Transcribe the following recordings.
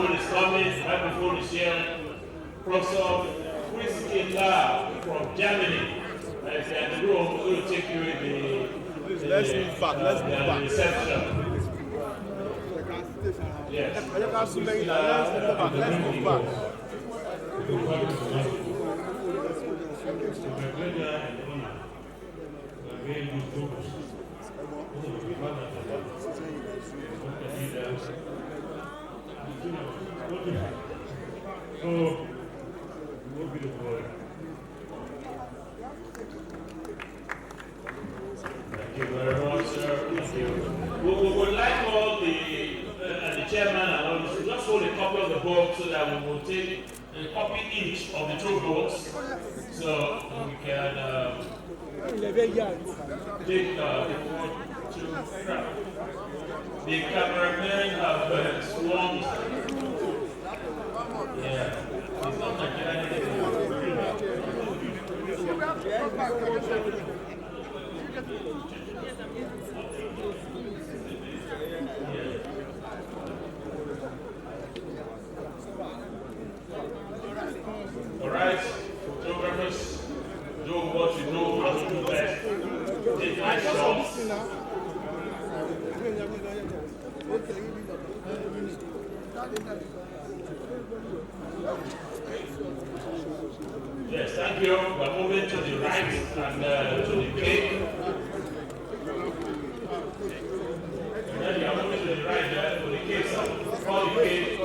microphone is coming. Microphone is here. Professor Christina from Germany. If you're in the room, we're going to take you in the let's move back. Let's move back. Reception. Yes. Let's move back. Thank you very much, sir. Thank you. We would like all the chairman and all this to just hold a copy of the book so that we will take a copy each of the two books so we can take the book to the cameramen have sworn. Yeah. It's not like anything. All right, photographers, do what you know how to do best. Take nice shots. Yes, thank you. We're moving to the right and to the cake. Then you're moving to the right there to the cake. Call the cake.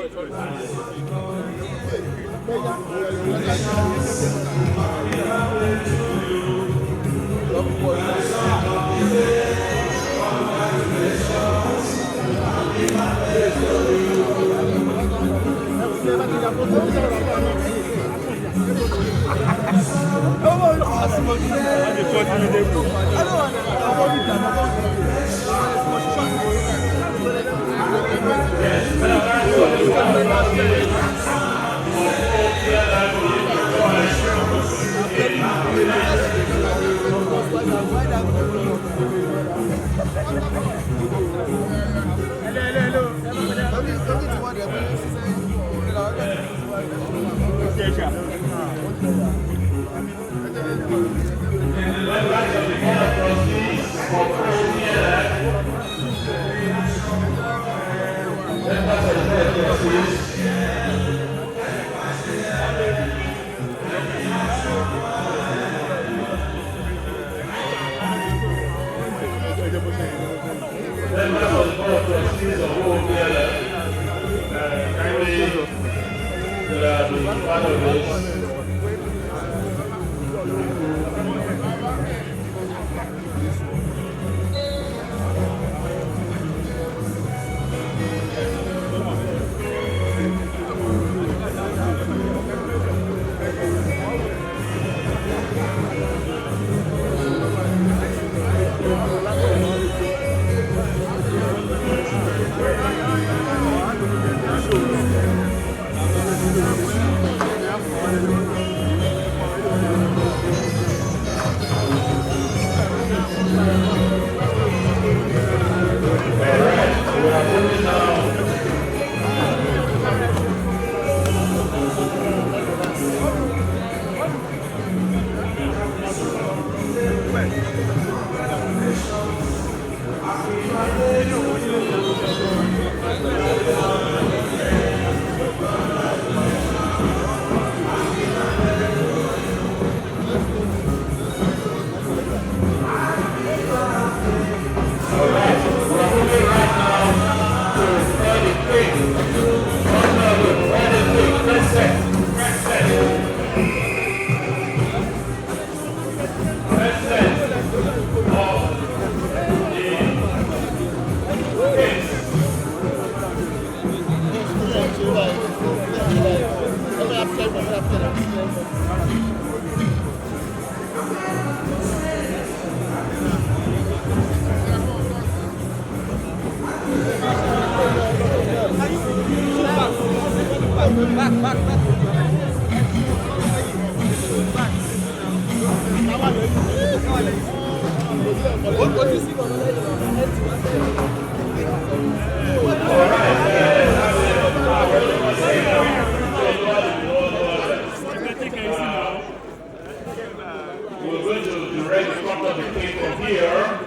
here.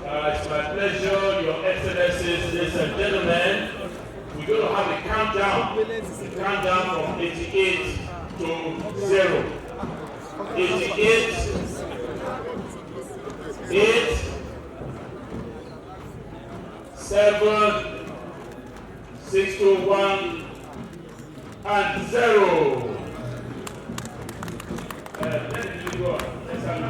It's my pleasure, Your Excellencies, ladies and gentlemen. We're going to have a countdown from 88 to 0. 88, 8, 7, 6 to 1, and 0. Let me go. Let's have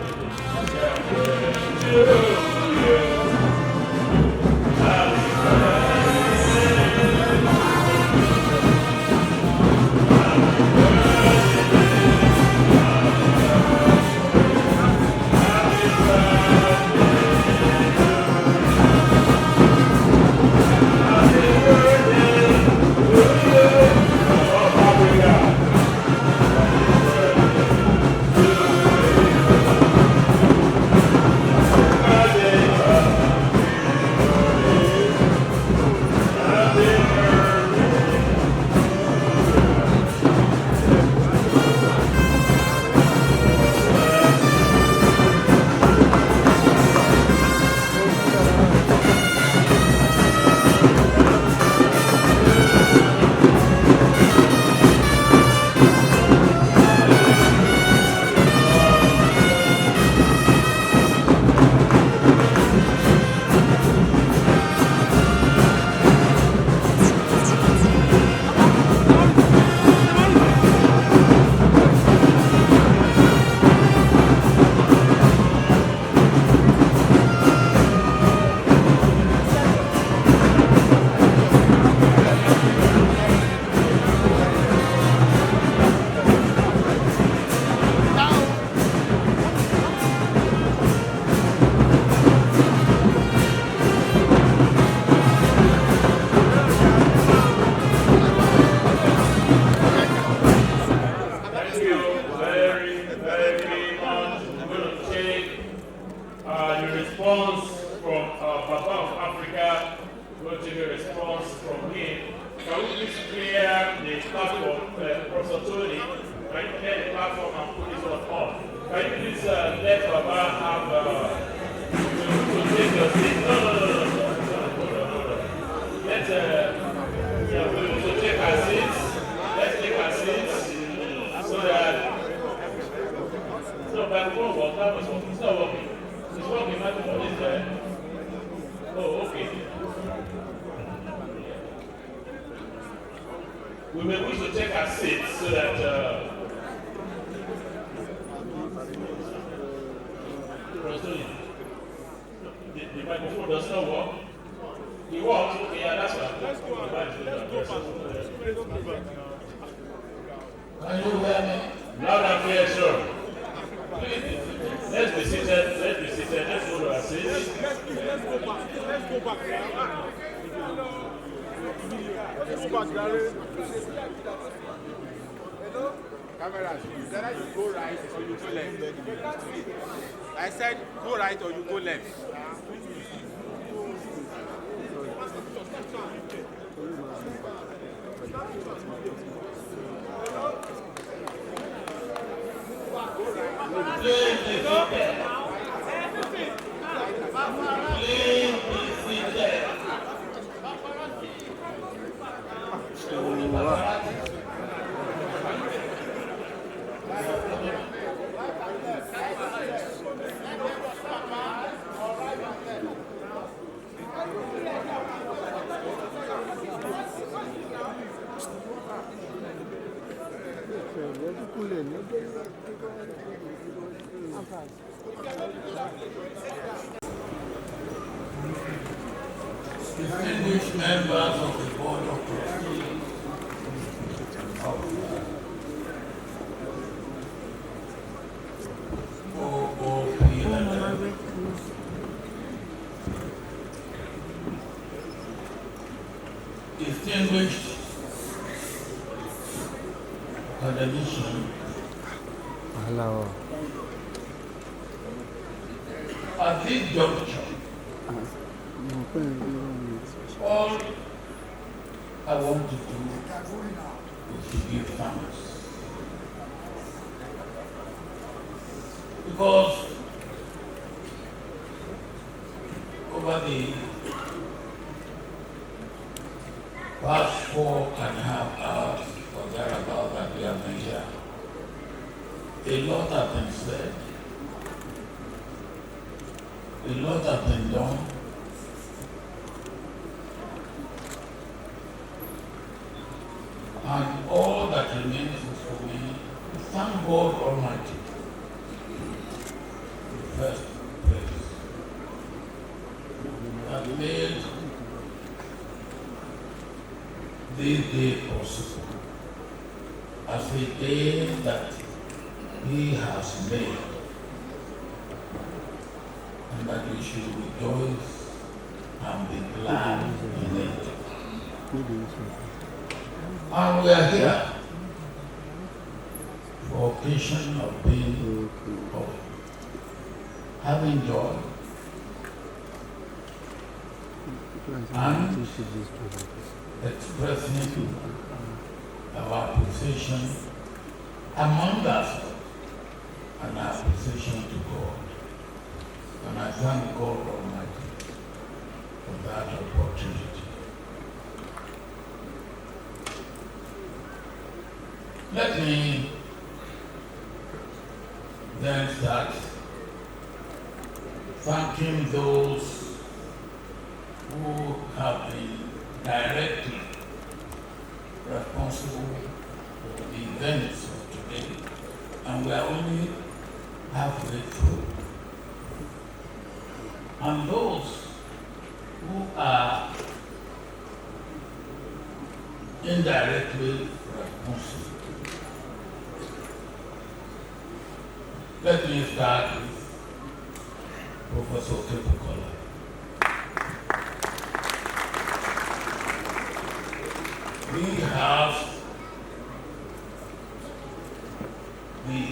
we may wish to take our seats so that the microphone does not work. It works? Okay, yeah, that's right. Let's go. Can you hear me? Loud and clear, sure. Please, let's be seated. Let's go to our seats. Let's go back. Hello? Cameras, either you go right or you go left. I said go right or you go left. Distinguished members of the Board of Trustees of GboahTv, distinguished academicians, at this juncture, all I want to do is to give thanks. Because over the past 4.5 hours or thereabout that we have been here, a lot has been said, a lot has been done, and all that remains is for me to thank God Almighty, in the first place, that made this day possible as a day that He has made, and that we should rejoice and be glad in it. And we are here for occasion of being, of having joy and expressing our appreciation among us and our appreciation to God. And I thank God Almighty for that opportunity. Let me then start thanking those who have been directly responsible for the events of today, and we are only halfway through. And those who are indirectly responsible. Let me start with Professor Kepukola. We have the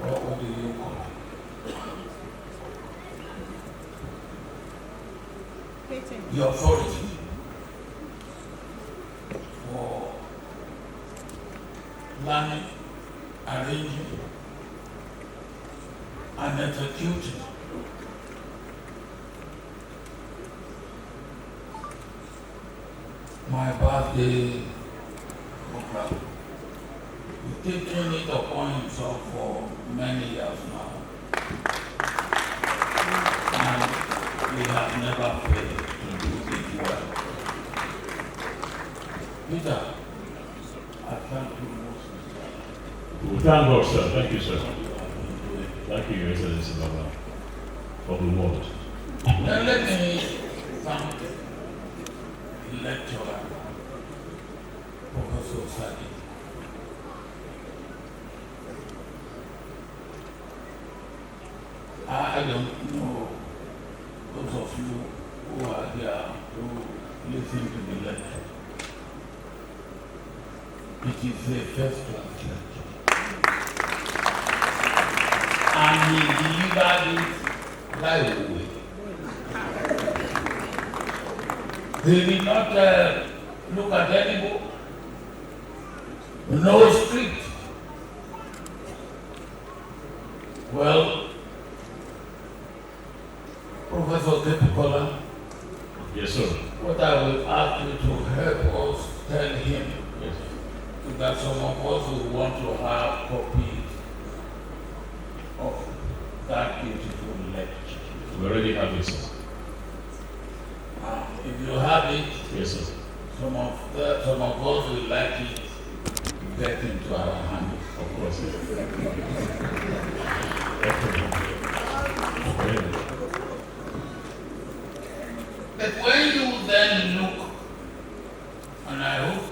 what do you call it? The authority for planning, arranging, and executing my birthday program. He's taken it upon himself for many years now, and we have never failed to do it well. Peter, I thank you most sincerely. We thank God, sir. Thank you, sir. Thank you, Your Excellency, Baba, for the word. Now let me thank the lecturer, Professor Sadi. I don't know those of you who are here who listen to the lecture. It is a first-class lecture. And he delivered it right away. He did not look at any book, no script. Well, Professor Kepukola, yes, sir. what I will ask you to help us tell him Yes, sir. is that some of us will want to have copies of that beautiful lecture. We already have it, sir. If you have it, Yes, sir. some of us will like it to get into our hands. Of course, sir. Okay. But when you then look, and I hope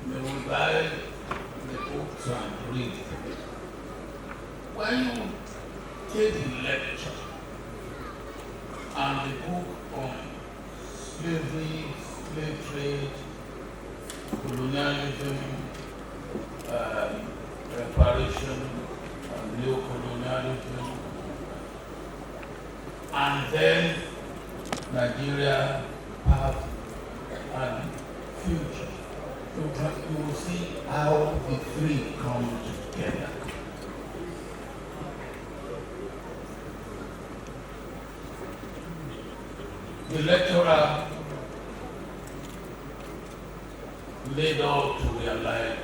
you will buy the books and read them. When you take the lecture and the book on slavery, slave trade, colonialism, reparation, and neo-colonialism, and then Nigeria path and future. you will see how the three come together. The lecturer made us to realize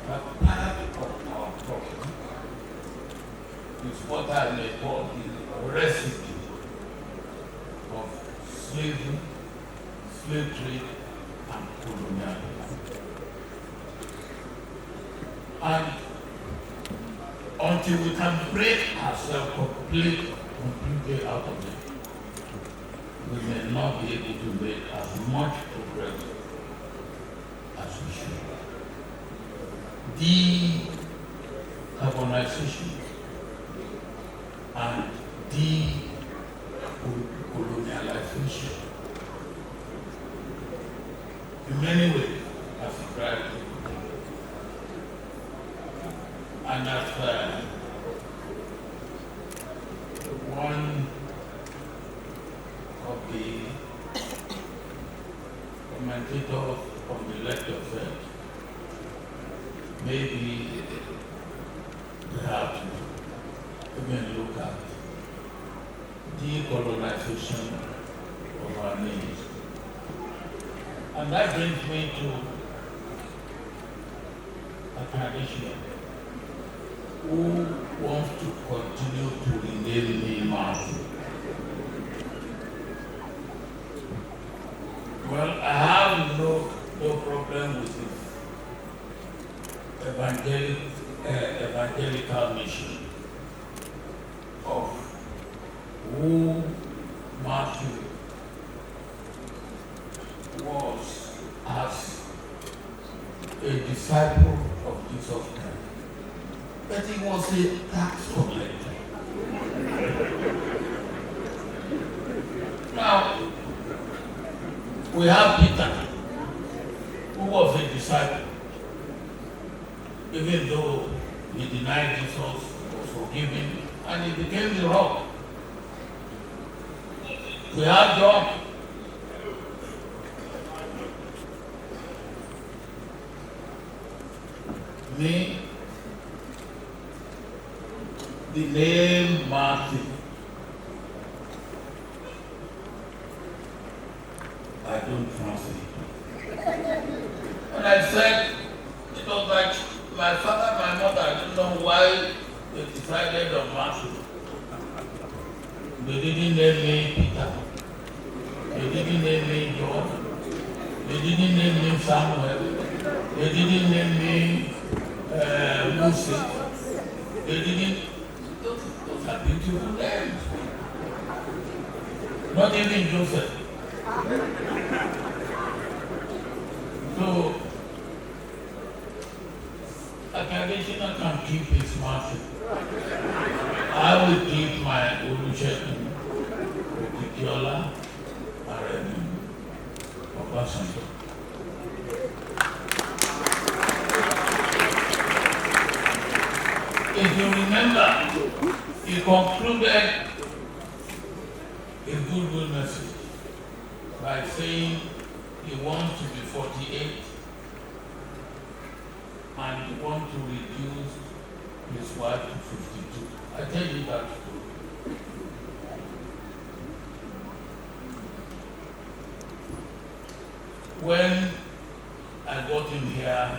that part of our problem is what I may call the residue of slavery, slave trade, and colonialism. And until we can break ourselves completely out of it, we may not be able to make as much progress as we should. Decarbonization and decolonialization, in many ways, has described it. And as one of the commentators on the lecture said, maybe we have to even look at decolonization of our names. And that brings me to a tradition who wants to continue to rename me Martin. Well, I have no problem with this evangelical mission of who Matthew was as a disciple of Jesus Christ. But he was a tax collector. Now, we have Peter, who was a disciple. Even though he denied Jesus, was forgiven, and he became the rock. We have John. Me, the name Martin. I don't translate. And I said, it was like my father, my mother, I don't know why they decided on Martin. They didn't name me Peter. They didn't name me John. They didn't name me Samuel. They didn't name me Lucy. They didn't. Those are beautiful names. Not even Joseph. So, a traditional can keep his Martin. I will keep my Olusegun, Okikiola, and Obasanjo. If you remember, he concluded a goodwill message by saying he wants to be 48 and he wants to reduce his wife to 52. I tell you that story. When I got him here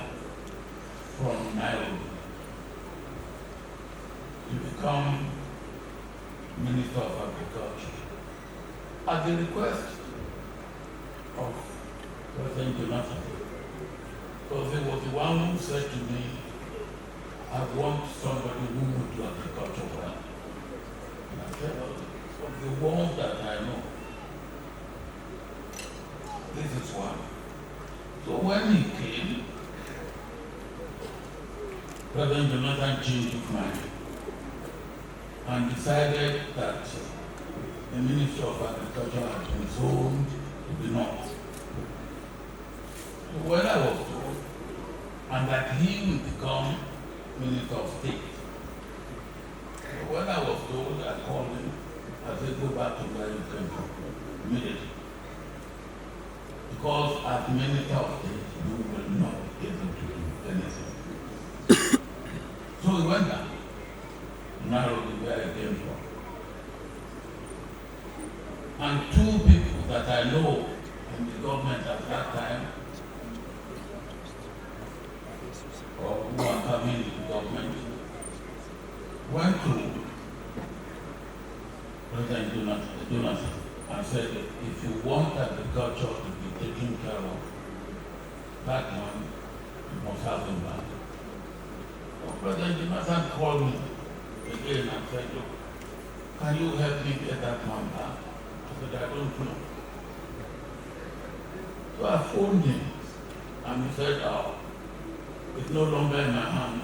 from Nairobi to become Minister of Agriculture, at the request of President Jonathan, because he was the one who said to me, I want somebody who would do agriculture well. And I said, well, of the ones that I know, this is one. So when he came, President Jonathan changed his mind and decided that the Ministry of Agriculture had been zoned to the north. So when I was told, and that he would become Minister of State. So when I was told, I called him, I said, go back to where you came from, immediately. because as Minister of State, you will not be able to do anything. So we went down to Nairobi, where I came from. And two people that I know in the government at that time, or who are coming in the government, went to President Jonathan and said, if you want agriculture to be taken care of, that one, you must have them back. So President Jonathan called me again and said, look, can you help me get that man back? I said, I don't know. So I phoned him and he said, oh, it's no longer in my hand.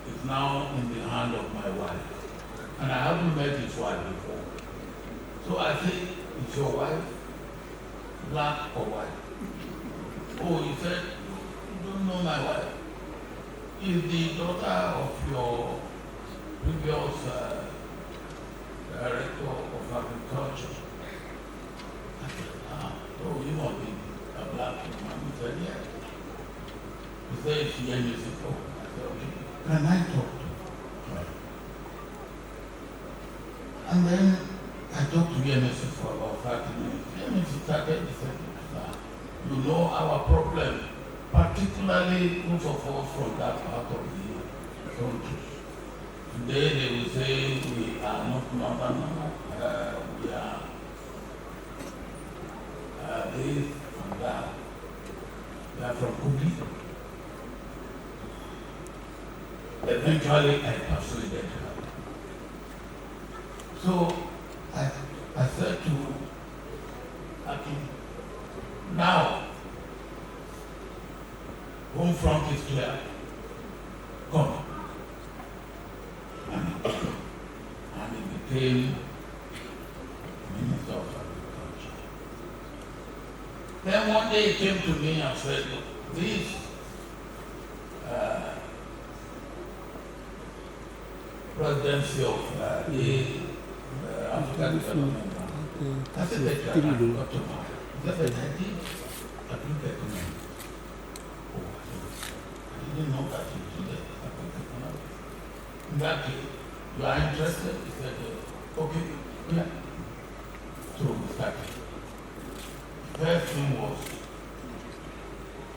It's now in the hand of my wife. And I haven't met his wife before. So I said, is your wife black or white? Oh, he said, you don't know my wife. Is the daughter of your previous director of agriculture? I said, oh, you must be a black woman. He said, yes. He said, she gave me support. I said, okay, can I talk to her? And then I talked to VMS for about 5 minutes. VMS started to say, you know our problem, particularly most of us from that part of the country. Today they will say we are not northern, we are this and that. We are from Kogi. Eventually I persuaded her. So I said to Akin, now home front is clear. Come. And he became Minister of Agriculture. Then one day he came to me and said, look, this presidency of the African Development Bank. I said that I got to know. He said that I did African Economic. Oh, I didn't know that you did African Economic. In that case, you are interested? He said, okay, yeah. So we started. First thing was,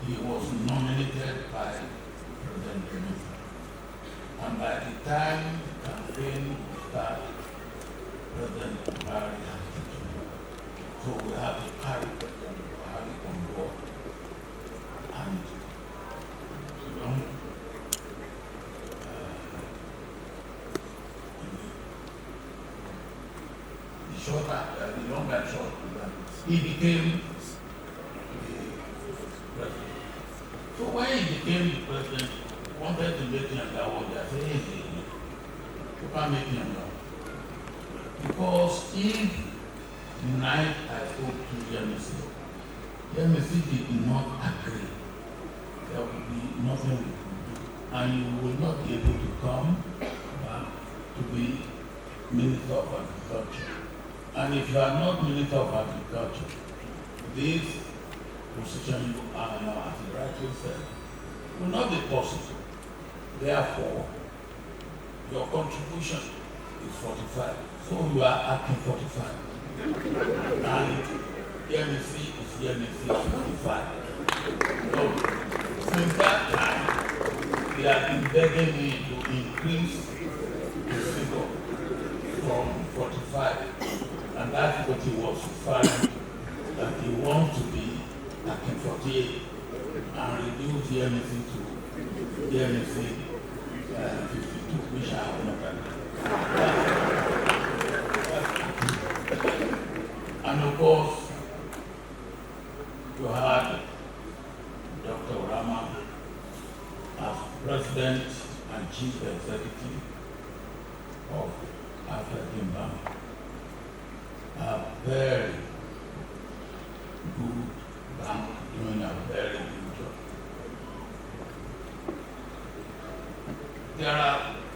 he was nominated by President Jonathan. And by the time the campaign started, President Buhari had taken over. So we have to carry President Buhari on board. And the long and short, he became the president. So when he became the president, he wanted to make him a award. I said, hey, you can't make him a. Because if the night I spoke to Yemisi did not agree, there will be nothing we could do. And you will not be able to come back to be Minister of Agriculture. And if you are not Minister of Agriculture, this position you are now, as you rightly said, will not be possible. Therefore, your contribution is 45. So you are acting 45. And EMC is EMC 55. So since that time, they have been begging me to increase the figure from 45. And that's what he was referring to, that he wants to be acting 48 and reduce EMC to EMC 52, which I have not done. And of course, you had Dr. Rama as President and Chief Executive of African Bank. A very good bank doing a very good job.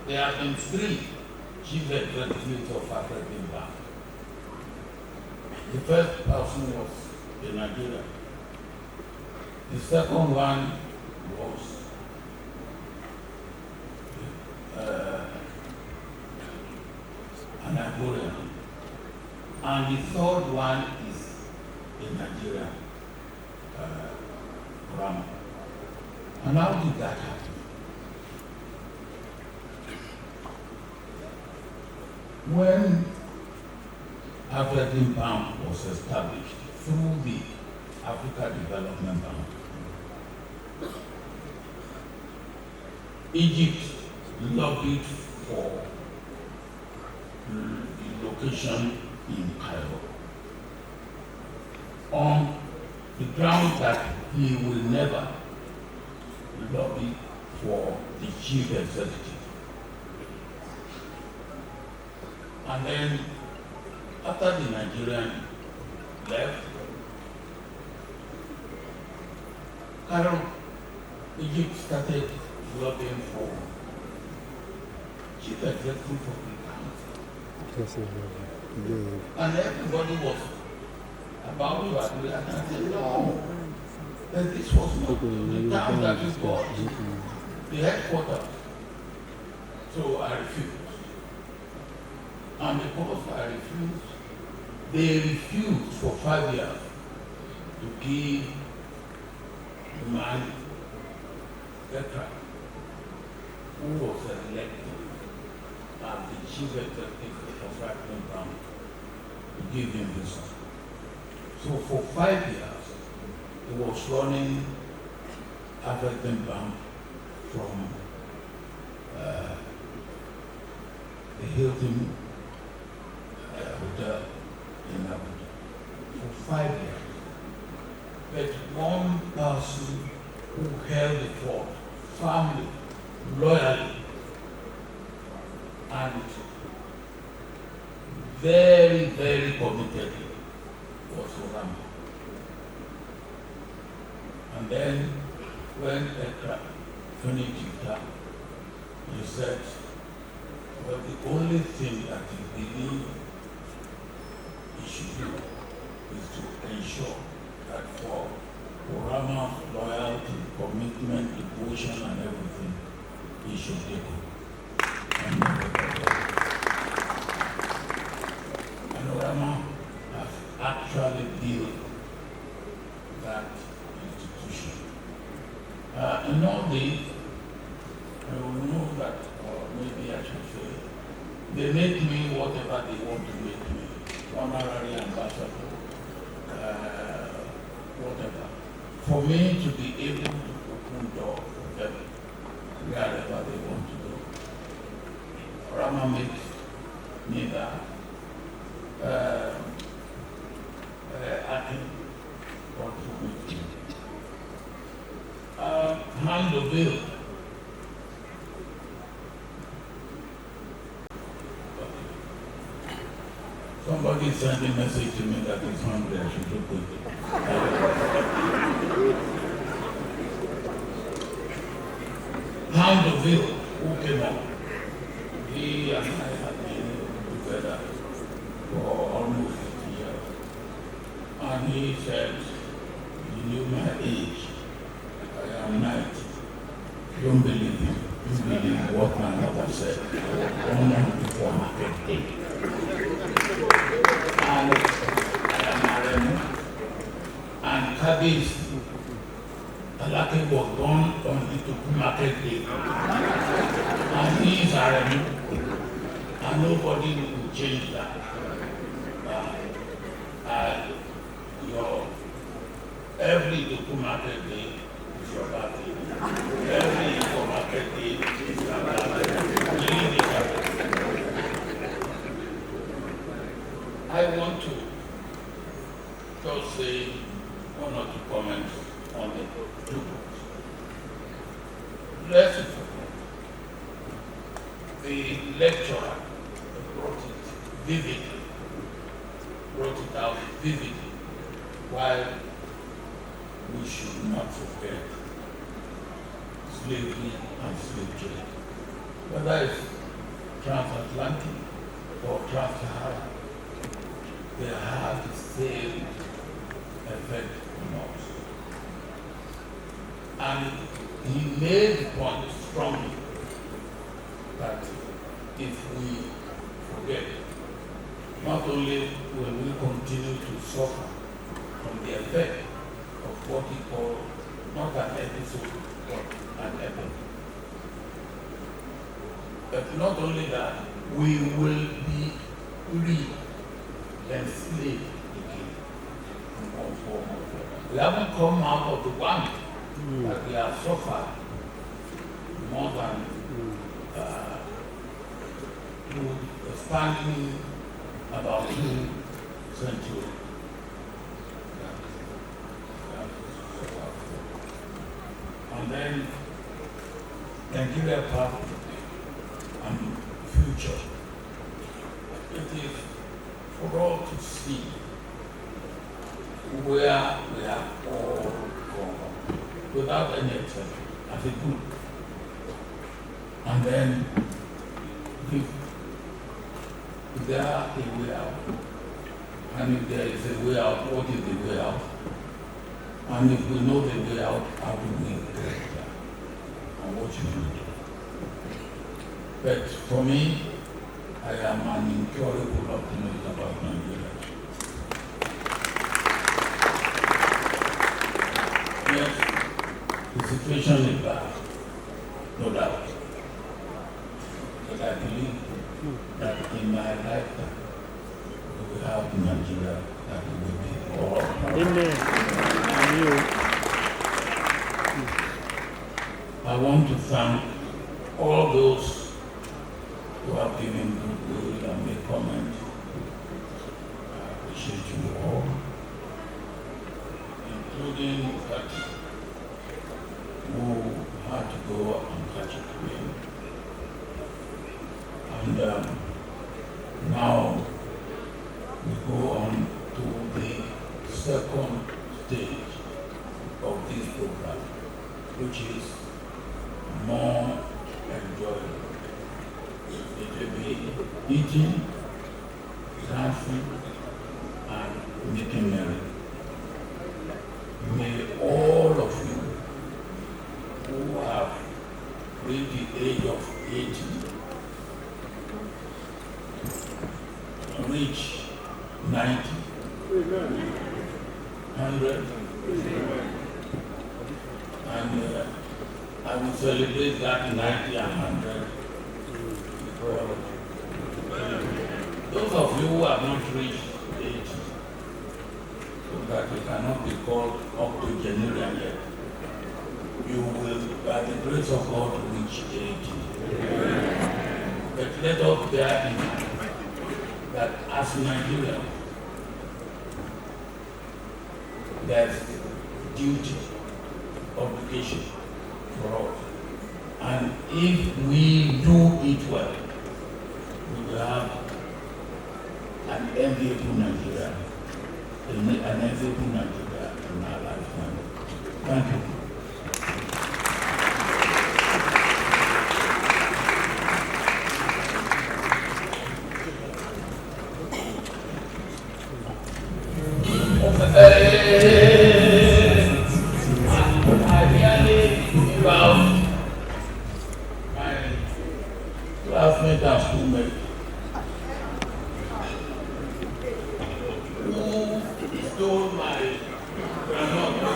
There have been 3 chief executives of African Bank. The first person was in Nigeria, The second one was an Ivorian. And the third one is a Nigerian Rama. And how did that happen? When African Bank was established through the Africa Development Bank, Egypt lobbied for the location in Cairo on the ground that he will never lobby for the chief executive. And then, after the Nigerian left, Cairo, Egypt started lobbying for chief executive of the country. And everybody was about to agree, and I said, no, that this was not the town that we got, the headquarters. So I refused. And because I refused, they refused for 5 years to give the man aircraft who was elected as the chief executive of African Bank to give him visa. So for 5 years, he was running African Bank from the Hilton Hotel in Abuja for 5 years. But one person who held the fort firmly, loyally, and very, very committed was Obama. And then when aircraft finished his term, he said, well, the only thing that he believed he should do is to ensure that for Obama's loyalty, commitment, devotion, and everything, he should take it. And Obama has actually built that institution. In all this, I will know that, or maybe I should say, they make me whatever they want to make me, honorary ambassador, whatever. For me to be able to open doors for them wherever they want to go. Rama makes me that. I can contribute. Hand the bill. Somebody sent a message to me that he's hungry, I should look with it. Handville, who came up, he and I had been together for almost 50 years. And he said, he knew my age. I am 90. Don't believe him. You believe what my mother said. 1 month before market day. And I am married. And Kadis, Alaki was born on the market day. And he is Arami. And nobody will change that. Every Duku market day is your birthday. Every Igbo market day is your birthday. I want to just say one or two comments on the 2 books. Let's the lecturer brought it out vividly, while we should not forget slavery and slave trade. Whether it's transatlantic or trans-Saharan, they have the same effect on us. And he made the point strongly that if we forget, not only will we continue to suffer from the effect of what he called not an episode, but an epic. But not only that, we will be enslaved again. We haven't come out of the one that we have suffered more than spanning about 2 centuries. And then Nigeria part and future. It is for all to see where we have all gone without any exception as a group. And then if there are a way out, and if there is a way out, what is the way out? And if we know the way out, how do we get there? And what should we do? But for me, I am an incurable optimist about Nigeria. Yes, the situation is bad, no doubt. But I believe that in my lifetime, we will have Nigeria that will be all around. I want to thank all those who have given goodwill and made comments. I appreciate you all, including that who had to go and catch a plane. And now we go on to the second stage of this program, which is more enjoyable. It will be eating, dancing, and making merry. May all of you who have reached the age of 80 reach 90, 100, and I will celebrate that 90 and 100. Those of you who have not reached 80, so that you cannot be called octogenarian yet, you will, by the grace of God, reach 80. But let us bear in mind that as Nigerians, there's duty, obligation for us. And if we do it well, we will have an enviable Nigeria, an enviable Nigeria in our lifetime. Thank you. Classmate and schoolmate who stole my grandmother.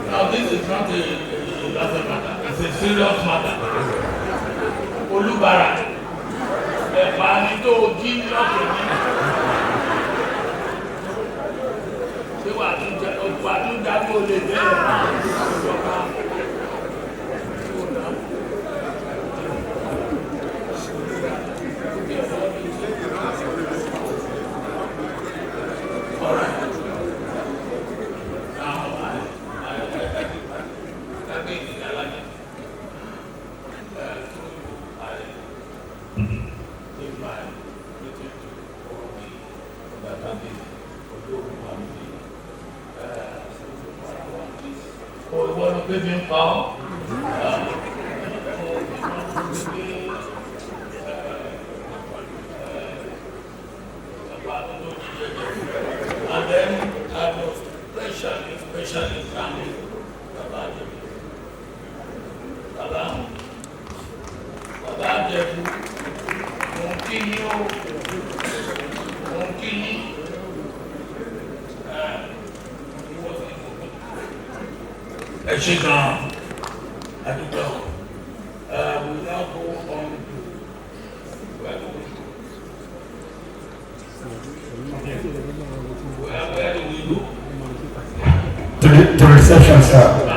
Now this is not a doesn't matter, it's a serious matter. Olubara, ẹ̀fà ni tó jí lọ́kùnrin ṣé wà tún jágbó lè bẹ́ẹ̀. And then administration especially family, Baba Ijebu, we now go on to where do we go? To reception, sir.